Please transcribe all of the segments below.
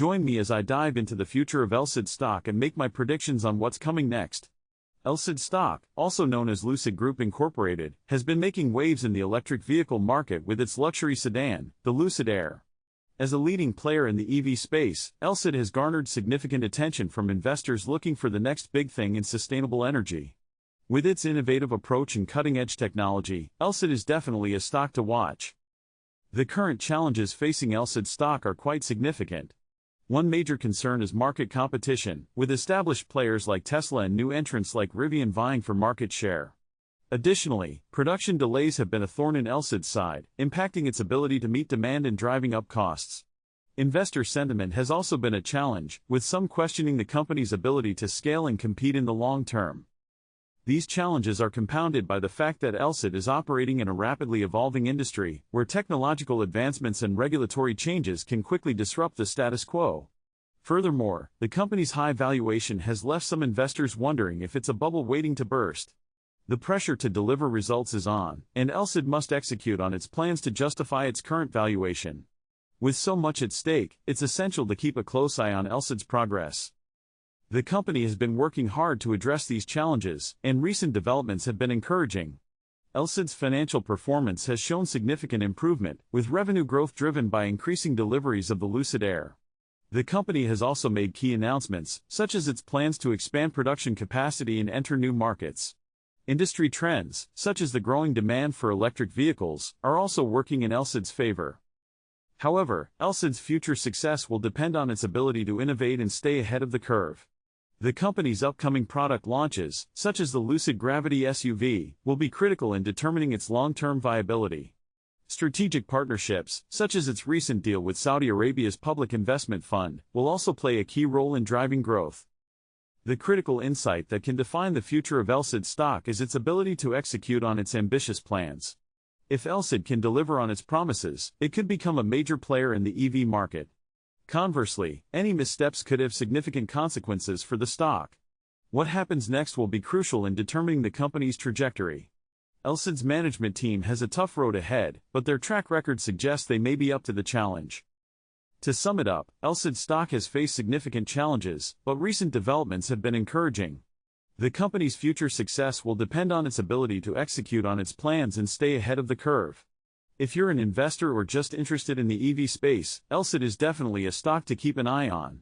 Join me as I dive into the future of LCID stock and make my predictions on what's coming next. LCID stock, also known as Lucid Group Incorporated, has been making waves in the electric vehicle market with its luxury sedan, the Lucid Air. As a leading player in the EV space, LCID has garnered significant attention from investors looking for the next big thing in sustainable energy. With its innovative approach and cutting-edge technology, LCID is definitely a stock to watch. The current challenges facing LCID stock are quite significant. One major concern is market competition, with established players like Tesla and new entrants like Rivian vying for market share. Additionally, production delays have been a thorn in LCID's side, impacting its ability to meet demand and driving up costs. Investor sentiment has also been a challenge, with some questioning the company's ability to scale and compete in the long term. These challenges are compounded by the fact that LCID is operating in a rapidly evolving industry, where technological advancements and regulatory changes can quickly disrupt the status quo. Furthermore, the company's high valuation has left some investors wondering if it's a bubble waiting to burst. The pressure to deliver results is on, and LCID must execute on its plans to justify its current valuation. With so much at stake, it's essential to keep a close eye on LCID's progress. The company has been working hard to address these challenges, and recent developments have been encouraging. LCID's financial performance has shown significant improvement, with revenue growth driven by increasing deliveries of the Lucid Air. The company has also made key announcements, such as its plans to expand production capacity and enter new markets. Industry trends, such as the growing demand for electric vehicles, are also working in LCID's favor. However, LCID's future success will depend on its ability to innovate and stay ahead of the curve. The company's upcoming product launches, such as the Lucid Gravity SUV, will be critical in determining its long-term viability. Strategic partnerships, such as its recent deal with Saudi Arabia's Public Investment Fund, will also play a key role in driving growth. The critical insight that can define the future of LCID stock is its ability to execute on its ambitious plans. If LCID can deliver on its promises, it could become a major player in the EV market. Conversely, any missteps could have significant consequences for the stock. What happens next will be crucial in determining the company's trajectory. LCID's management team has a tough road ahead, but their track record suggests they may be up to the challenge. To sum it up, LCID stock has faced significant challenges, but recent developments have been encouraging. The company's future success will depend on its ability to execute on its plans and stay ahead of the curve. If you're an investor or just interested in the EV space, LCID is definitely a stock to keep an eye on.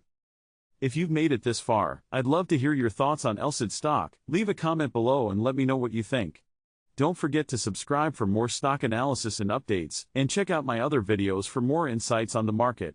If you've made it this far, I'd love to hear your thoughts on LCID stock. Leave a comment below and let me know what you think. Don't forget to subscribe for more stock analysis and updates, and check out my other videos for more insights on the market.